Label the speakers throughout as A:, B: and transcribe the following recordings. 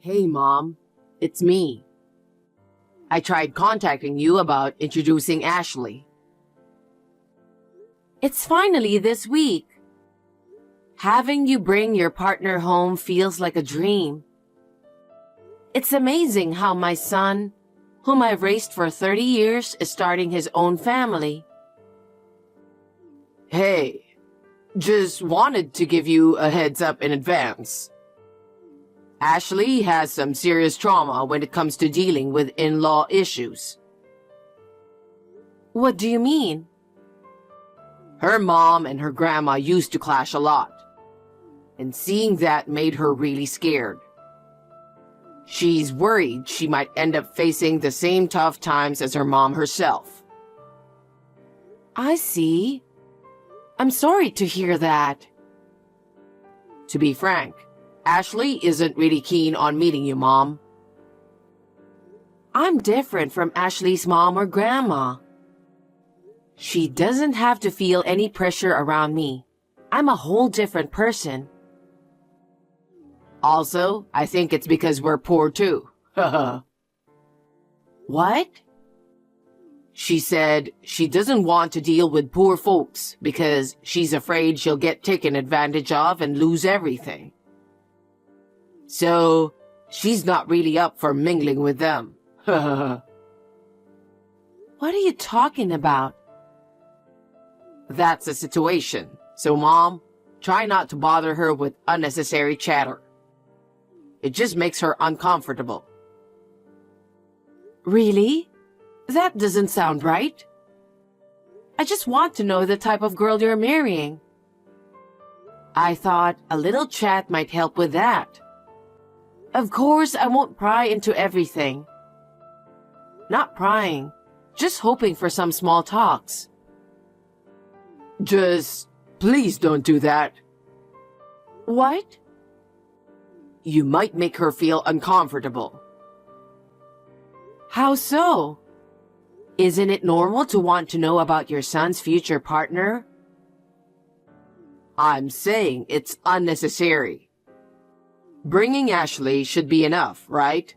A: Hey, Mom. It's me. I tried contacting you about introducing Ashley. It's finally this week. Having you bring your partner home feels like a dream. It's amazing how my son, whom I've raised for 30 years, is starting his own family. Hey, just wanted to give you a heads up in advance. Ashley has some serious trauma when it comes to dealing with in-law issues. What do you mean? Her mom and her grandma used to clash a lot, and seeing that made her really scared. She's worried she might end up facing the same tough times as her mom herself. I see. I'm sorry to hear that. To be frank, Ashley isn't really keen on meeting you, Mom. I'm different from Ashley's mom or grandma. She doesn't have to feel any pressure around me. I'm a whole different person. Also, I think it's because we're poor too. What? She said she doesn't want to deal with poor folks because she's afraid she'll get taken advantage of and lose everything. So, she's not really up for mingling with them. What are you talking about? That's the situation. So, Mom, try not to bother her with unnecessary chatter. It just makes her uncomfortable. Really? That doesn't sound right. I just want to know the type of girl you're marrying. I thought a little chat might help with that. Of course, I won't pry into everything. Not prying, just hoping for some small talks. Just, please don't do that. What? You might make her feel uncomfortable. How so? Isn't it normal to want to know about your son's future partner? I'm saying it's unnecessary. Bringing Ashley should be enough, right?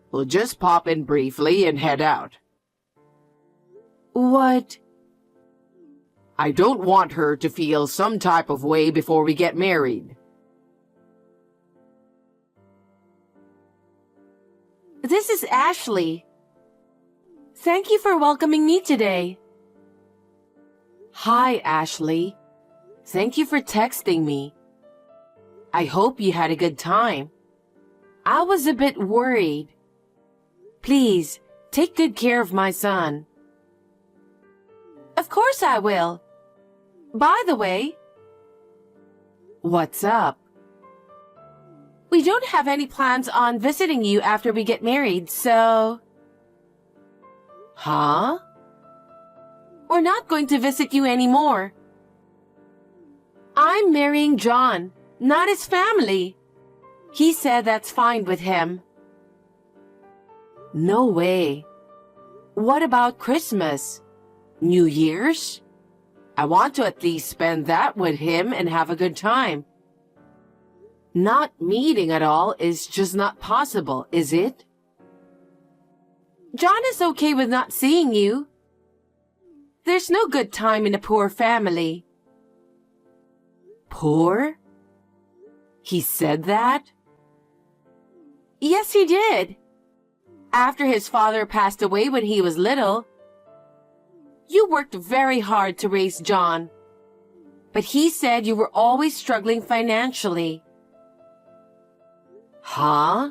A: We'll just pop in briefly and head out. What? I don't want her to feel some type of way before we get married. This is Ashley. Thank you for welcoming me today. Hi, Ashley. Thank you for texting me. I hope you had a good time. I was a bit worried. Please, take good care of my son. Of course I will. By the way, what's up? We don't have any plans on visiting you after we get married, so... Huh? We're not going to visit you anymore. I'm marrying John, not his family. He said that's fine with him. No way. What about Christmas? New Year's? I want to at least spend that with him and have a good time. Not meeting at all is just not possible, is it? John is okay with not seeing you. There's no good time in a poor family. Poor? He said that? Yes, he did. After his father passed away when he was little. You worked very hard to raise John, but he said you were always struggling financially. Huh?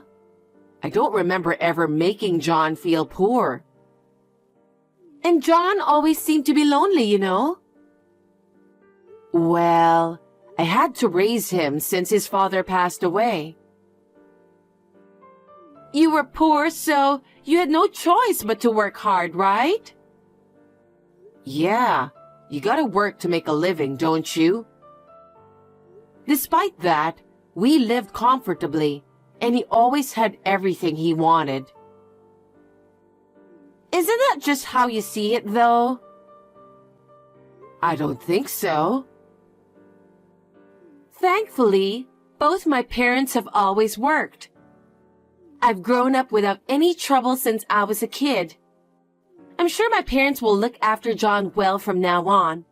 A: I don't remember ever making John feel poor. And John always seemed to be lonely, you know? Well, I had to raise him since his father passed away. You were poor, so you had no choice but to work hard, right? Yeah, you gotta work to make a living, don't you? Despite that, we lived comfortably, and he always had everything he wanted. Isn't that just how you see it, though? I don't think so. Thankfully, both my parents have always worked.
B: I've grown up without any trouble since I was a kid. I'm sure my parents will look after John well from now on.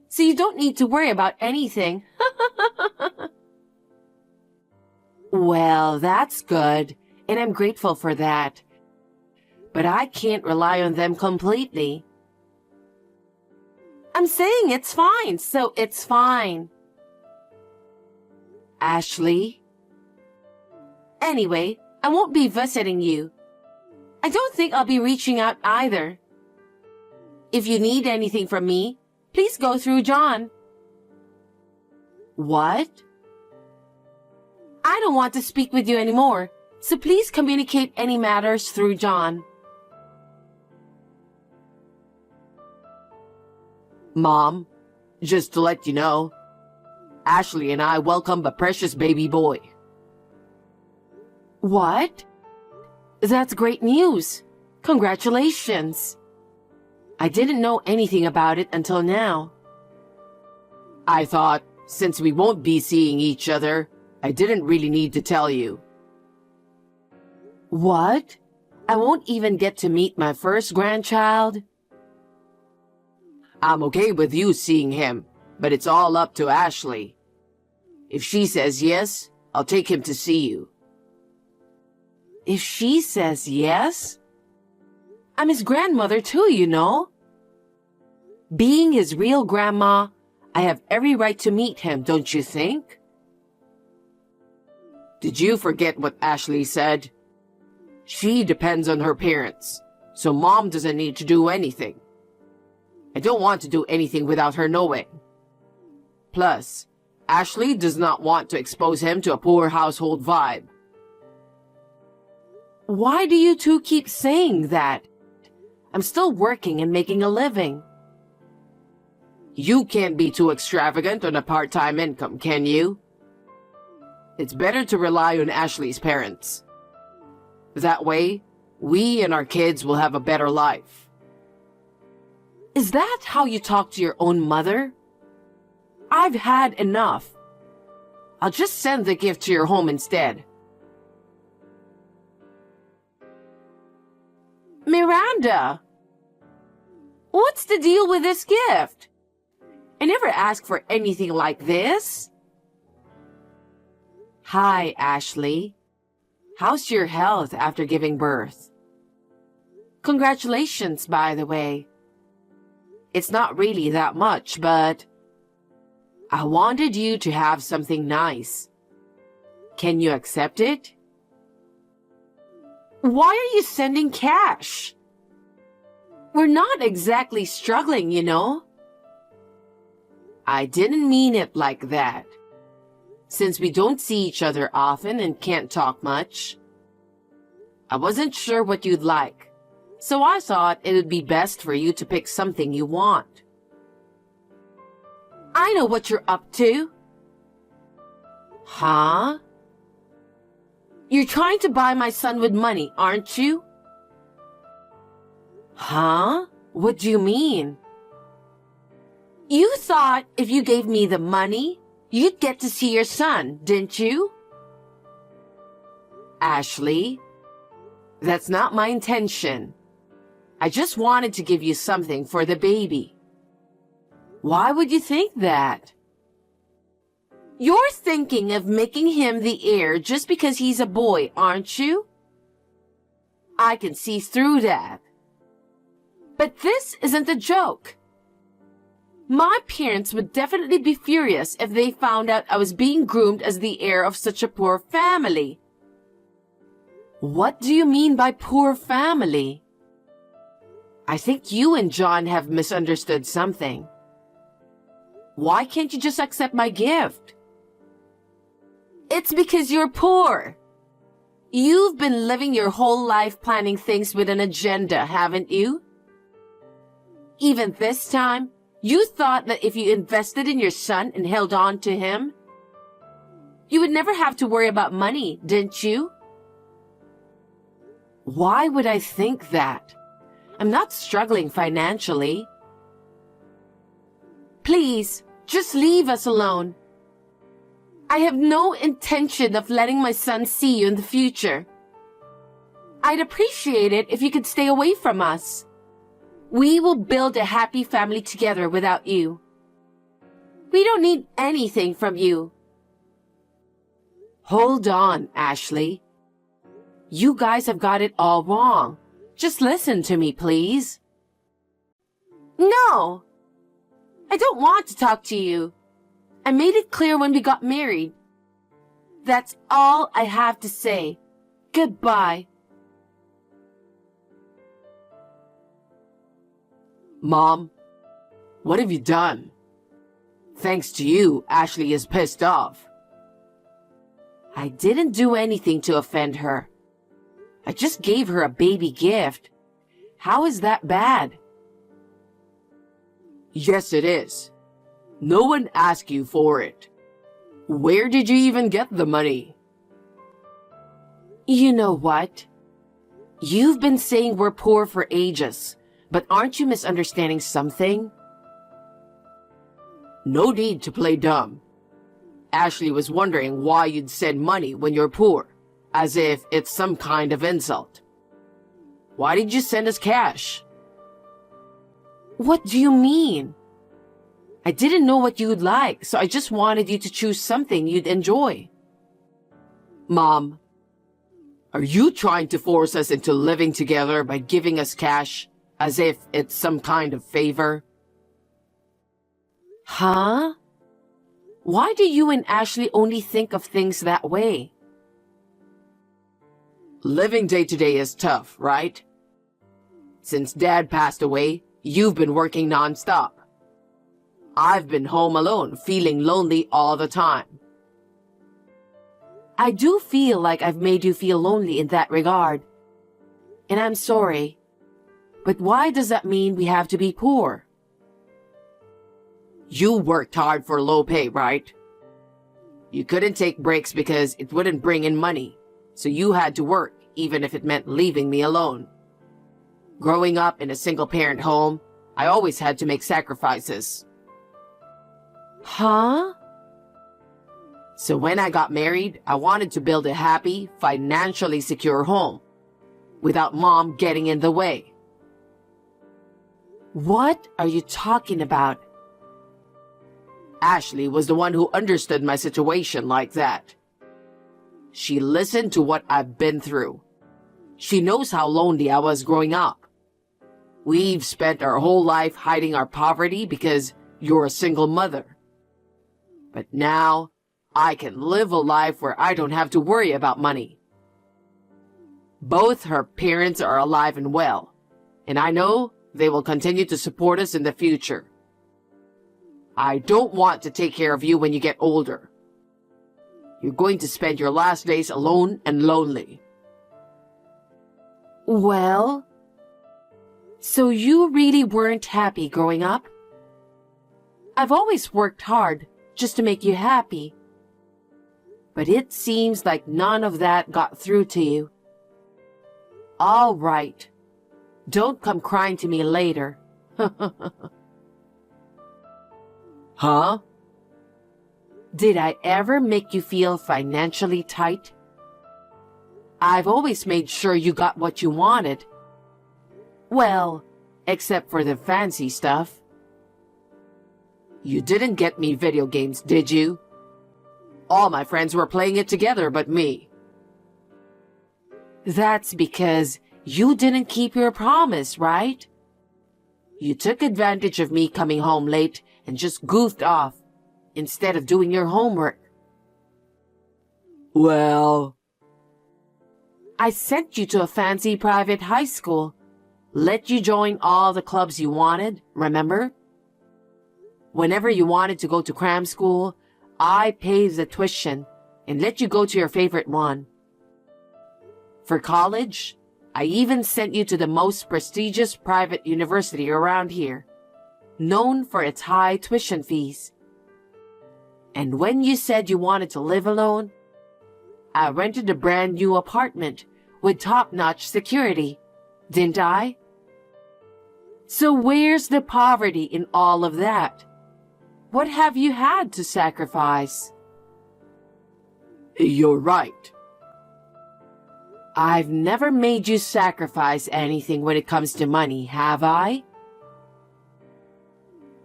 B: So you don't need to worry about anything.
A: Well, that's good, and I'm grateful for that. But I can't rely on them completely.
B: I'm saying it's fine, so it's fine.
A: Ashley?
B: Anyway, I won't be visiting you. I don't think I'll be reaching out either. If you need anything from me, please go through John.
A: What?
B: I don't want to speak with you anymore, so please communicate any matters through John.
A: Mom, just to let you know, Ashley and I welcomed a precious baby boy.
B: What? That's great news. Congratulations. I didn't know anything about it until now.
A: I thought, since we won't be seeing each other, I didn't really need to tell you.
B: What? I won't even get to meet my first grandchild?
A: I'm okay with you seeing him, but it's all up to Ashley. If she says yes, I'll take him to see you.
B: If she says yes? I'm his grandmother too, you know. Being his real grandma, I have every right to meet him, don't you think?
A: Did you forget what Ashley said? She depends on her parents, so Mom doesn't need to do anything. I don't want to do anything without her knowing. Plus, Ashley does not want to expose him to a poor household vibe.
B: Why do you two keep saying that? I'm still working and making a living.
A: You can't be too extravagant on a part-time income, can you? It's better to rely on Ashley's parents. That way, we and our kids will have a better life.
B: Is that how you talk to your own mother? I've had enough.
A: I'll just send the gift to your home instead.
B: Miranda! What's the deal with this gift? I never asked for anything like this.
A: Hi, Ashley. How's your health after giving birth?
B: Congratulations, by the way.
A: It's not really that much, but I wanted you to have something nice. Can you accept it?
B: Why are you sending cash? We're not exactly struggling, you know.
A: I didn't mean it like that. Since we don't see each other often and can't talk much, I wasn't sure what you'd like, so I thought it would be best for you to pick something you want.
B: I know what you're up to.
A: Huh?
B: You're trying to buy my son with money, aren't you?
A: Huh? What do you mean?
B: You thought if you gave me the money, you'd get to see your son, didn't you?
A: Ashley, that's not my intention. I just wanted to give you something for the baby. Why would you think that?
B: You're thinking of making him the heir just because he's a boy, aren't you? I can see through that. But this isn't a joke. My parents would definitely be furious if they found out I was being groomed as the heir of such a poor family.
A: What do you mean by poor family? I think you and John have misunderstood something. Why can't you just accept my gift?
B: It's because you're poor. You've been living your whole life planning things with an agenda, haven't you? Even this time, you thought that if you invested in your son and held on to him, you would never have to worry about money, didn't you?
A: Why would I think that? I'm not struggling financially.
B: Please, just leave us alone. I have no intention of letting my son see you in the future. I'd appreciate it if you could stay away from us. We will build a happy family together without you. We don't need anything from you.
A: Hold on, Ashley.
B: You guys have got it all wrong. Just listen to me, please. No! I don't want to talk to you. I made it clear when we got married. That's all I have to say. Goodbye.
A: Mom, what have you done? Thanks to you, Ashley is pissed off.
B: I didn't do anything to offend her. I just gave her a baby gift. How is that bad?
A: Yes, it is. No one asked you for it. Where did you even get the money?
B: You know what? You've been saying we're poor for ages, but aren't you misunderstanding something?
A: No need to play dumb. Ashley was wondering why you'd send money when you're poor, as if it's some kind of insult. Why did you send us cash?
B: What do you mean? I didn't know what you'd like, so I just wanted you to choose something you'd enjoy.
A: Mom, are you trying to force us into living together by giving us cash, as if it's some kind of favor?
B: Huh? Why do you and Ashley only think of things that way?
A: Living day to day is tough, right? Since Dad passed away, you've been working nonstop. I've been home alone, feeling lonely all the time.
B: I do feel like I've made you feel lonely in that regard. And I'm sorry. But why does that mean we have to be poor?
A: You worked hard for low pay, right? You couldn't take breaks because it wouldn't bring in money, so you had to work even if it meant leaving me alone. Growing up in a single-parent home, I always had to make sacrifices.
B: Huh?
A: So when I got married, I wanted to build a happy, financially secure home, without Mom getting in the way.
B: What are you talking about?
A: Ashley was the one who understood my situation like that. She listened to what I've been through. She knows how lonely I was growing up. We've spent our whole life hiding our poverty because you're a single mother. But now, I can live a life where I don't have to worry about money. Both her parents are alive and well, and I know they will continue to support us in the future. I don't want to take care of you when you get older. You're going to spend your last days alone and lonely.
B: Well, so you really weren't happy growing up? I've always worked hard just to make you happy. But it seems like none of that got through to you. All right. Don't come crying to me later.
A: Huh?
B: Did I ever make you feel financially tight? I've always made sure you got what you wanted. Well, except for the fancy stuff.
A: You didn't get me video games, did you? All my friends were playing it together but me.
B: That's because you didn't keep your promise, right? You took advantage of me coming home late and just goofed off instead of doing your homework.
A: Well,
B: I sent you to a fancy private high school, let you join all the clubs you wanted, remember? Whenever you wanted to go to cram school, I paid the tuition and let you go to your favorite one. For college, I even sent you to the most prestigious private university around here, known for its high tuition fees. And when you said you wanted to live alone, I rented a brand new apartment with top-notch security, didn't I? So where's the poverty in all of that? What have you had to sacrifice?
A: You're right.
B: I've never made you sacrifice anything when it comes to money, have I?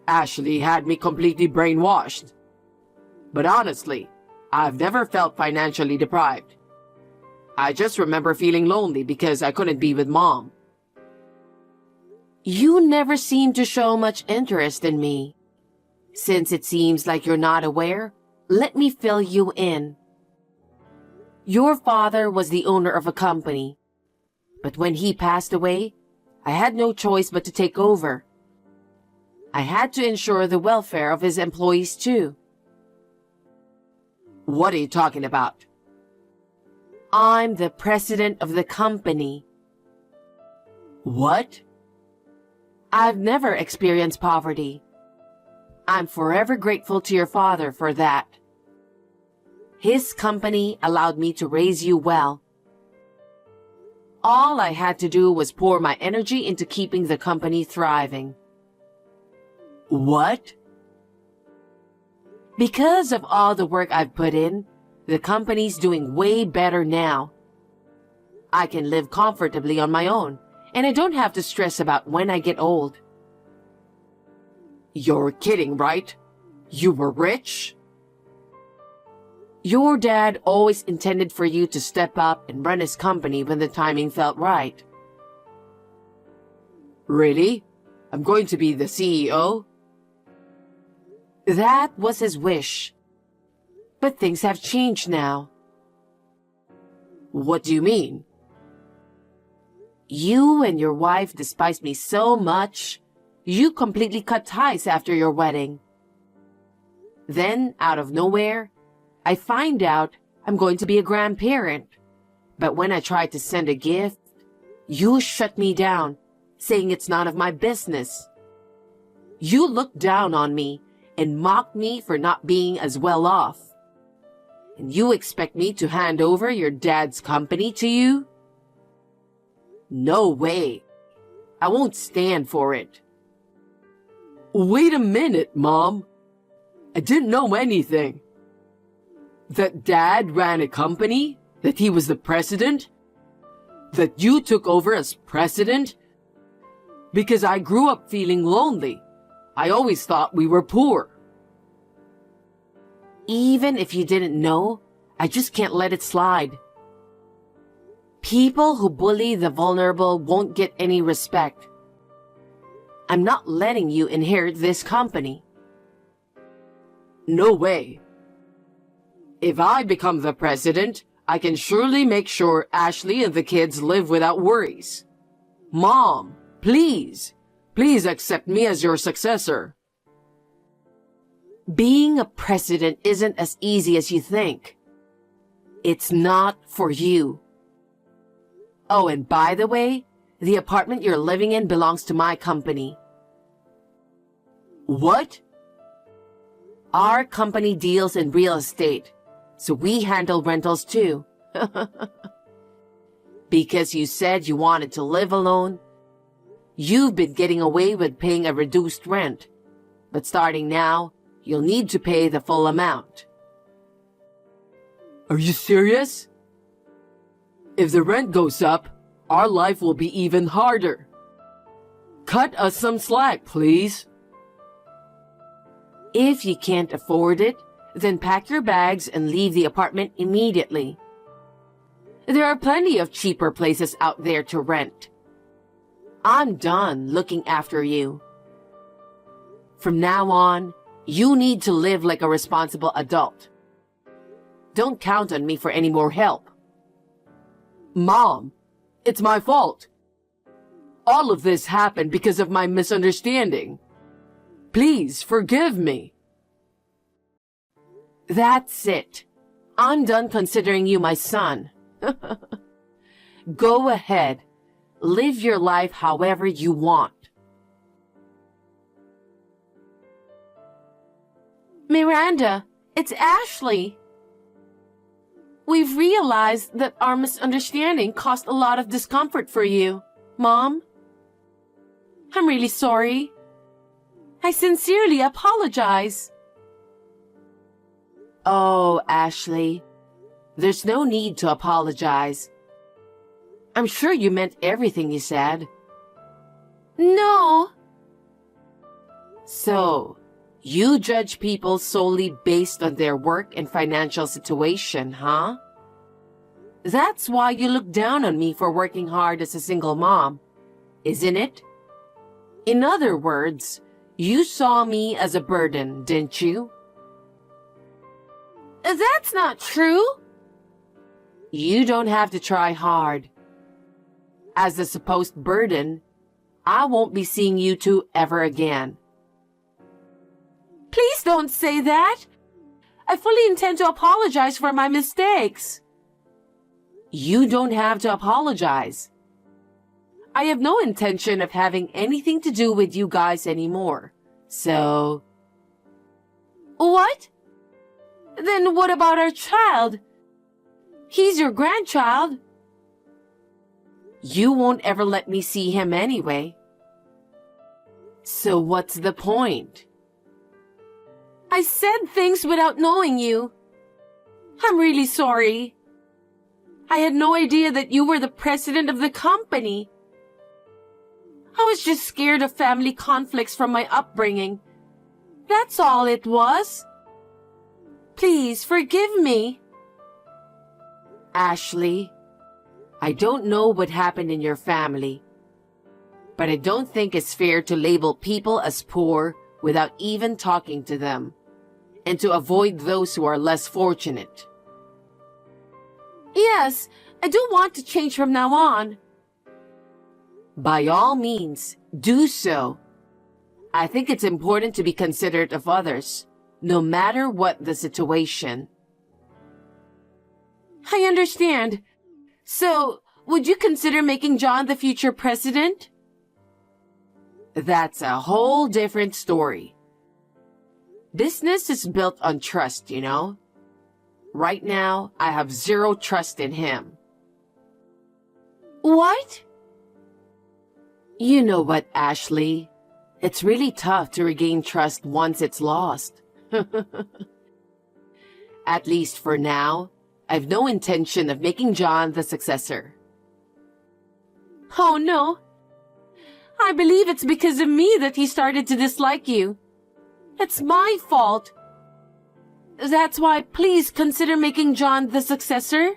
A: Ashley had me completely brainwashed. But honestly, I've never felt financially deprived. I just remember feeling lonely because I couldn't be with Mom.
B: You never seem to show much interest in me. Since it seems like you're not aware, let me fill you in. Your father was the owner of a company, but when he passed away, I had no choice but to take over. I had to ensure the welfare of his employees too.
A: What are you talking about?
B: I'm the president of the company.
A: What?
B: I've never experienced poverty. I'm forever grateful to your father for that. His company allowed me to raise you well. All I had to do was pour my energy into keeping the company thriving.
A: What?
B: Because of all the work I've put in, the company's doing way better now. I can live comfortably on my own, and I don't have to stress about when I get old.
A: You're kidding, right? You were rich?
B: Your dad always intended for you to step up and run his company when the timing felt right.
A: Really? I'm going to be the CEO?
B: That was his wish. But things have changed now.
A: What do you mean?
B: You and your wife despise me so much, you completely cut ties after your wedding. Then, out of nowhere, I find out I'm going to be a grandparent. But when I try to send a gift, you shut me down, saying it's none of my business. You look down on me and mock me for not being as well off. And you expect me to hand over your dad's company to you?
A: No way. I won't stand for it.
C: Wait a minute, Mom. I didn't know anything. That Dad ran a company? That he was the president? That you took over as president? Because I grew up feeling lonely. I always thought we were poor.
B: Even if you didn't know, I just can't let it slide. People who bully the vulnerable won't get any respect. I'm not letting you inherit this company.
C: No way. If I become the president, I can surely make sure Ashley and the kids live without worries. Mom, please accept me as your successor.
B: Being a president isn't as easy as you think. It's not for you. Oh, and by the way, the apartment you're living in belongs to my company.
C: What?
B: Our company deals in real estate, so we handle rentals too. Because you said you wanted to live alone, you've been getting away with paying a reduced rent. But starting now, you'll need to pay the full amount.
C: Are you serious? If the rent goes up, our life will be even harder. Cut us some slack, please.
B: If you can't afford it, then pack your bags and leave the apartment immediately. There are plenty of cheaper places out there to rent. I'm done looking after you. From now on, you need to live like a responsible adult. Don't count on me for any more help.
C: Mom, it's my fault. All of this happened because of my misunderstanding. Please forgive me.
B: That's it. I'm done considering you my son. Go ahead. Live your life however you want. Miranda, it's Ashley. We've realized that our misunderstanding caused a lot of discomfort for you, Mom. I'm really sorry. I sincerely apologize. Oh, Ashley, there's no need to apologize.
A: I'm sure you meant everything you said.
B: No.
A: So, you judge people solely based on their work and financial situation, huh? That's why you look down on me for working hard as a single mom, isn't it? In other words, you saw me as a burden, didn't you?
B: That's not true.
A: You don't have to try hard. As a supposed burden, I won't be seeing you two ever again.
B: Please don't say that. I fully intend to apologize for my mistakes.
A: You don't have to apologize. I have no intention of having anything to do with you guys anymore. So...
B: What? Then what about our child? He's your grandchild.
A: You won't ever let me see him anyway. So what's the point?
B: I said things without knowing you. I'm really sorry. I had no idea that you were the president of the company. I was just scared of family conflicts from my upbringing. That's all it was. Please forgive me.
A: Ashley, I don't know what happened in your family, but I don't think it's fair to label people as poor without even talking to them, and to avoid those who are less fortunate.
B: Yes, I do want to change from now on.
A: By all means, do so. I think it's important to be considerate of others, no matter what the situation.
B: I understand. So, would you consider making John the future president?
A: That's a whole different story. Business is built on trust, you know? Right now, I have zero trust in him.
B: What?
A: You know what, Ashley? It's really tough to regain trust once it's lost. At least for now, I've no intention of making John the successor.
B: Oh no. I believe it's because of me that he started to dislike you. It's my fault. That's why please consider making John the successor.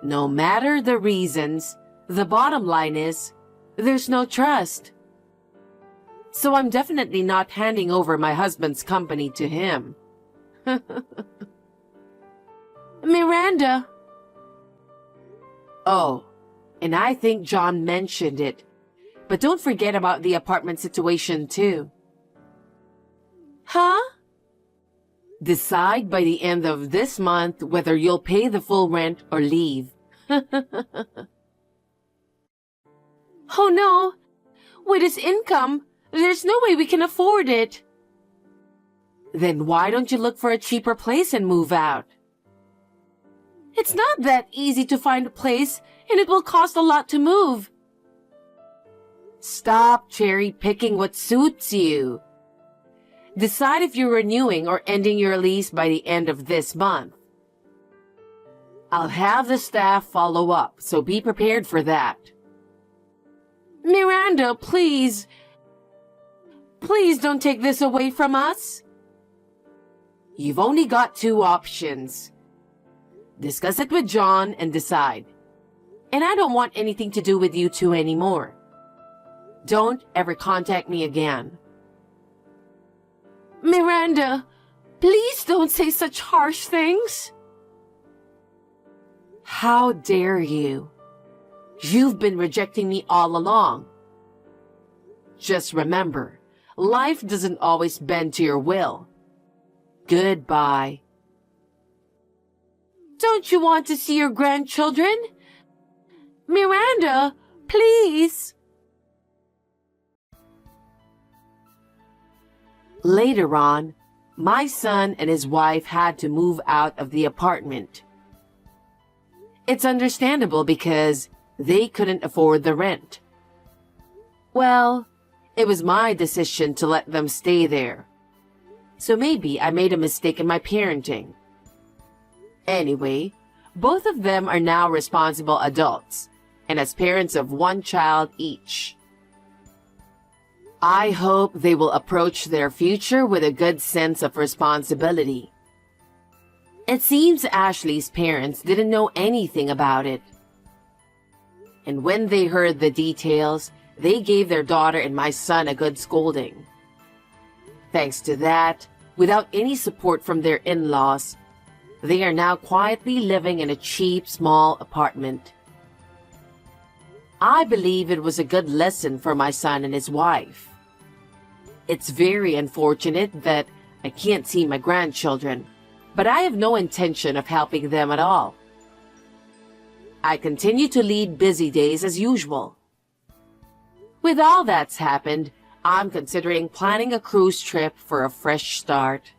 A: No matter the reasons, the bottom line is, there's no trust. So I'm definitely not handing over my husband's company to him.
B: Miranda.
A: Oh, and I think John mentioned it. But don't forget about the apartment situation too.
B: Huh?
A: Decide by the end of this month whether you'll pay the full rent or leave.
B: Oh no. With his income, there's no way we can afford it.
A: Then why don't you look for a cheaper place and move out?
B: It's not that easy to find a place, and it will cost a lot to move.
A: Stop cherry-picking what suits you. Decide if you're renewing or ending your lease by the end of this month. I'll have the staff follow up, so be prepared for that.
B: Miranda, please. Please don't take this away from us.
A: You've only got two options. Discuss it with John and decide. And I don't want anything to do with you two anymore. Don't ever contact me again.
B: Miranda, please don't say such harsh things.
A: How dare you? You've been rejecting me all along. Just remember, life doesn't always bend to your will. Goodbye.
B: Don't you want to see your grandchildren? Miranda, please.
A: Later on, my son and his wife had to move out of the apartment. It's understandable because they couldn't afford the rent. Well, it was my decision to let them stay there. So maybe I made a mistake in my parenting. Anyway,
B: Both of them are now responsible adults and as parents of one child each. I hope they will approach their future with a good sense of responsibility. It seems Ashley's parents didn't know anything about it. And when they heard the details, they gave their daughter and my son a good scolding. Thanks to that, without any support from their in-laws, they are now quietly living in a cheap, small apartment. I believe it was a good lesson for my son and his wife. It's very unfortunate that I can't see my grandchildren, but I have no intention of helping them at all. I continue to lead busy days as usual. With all that's happened, I'm considering planning a cruise trip for a fresh start.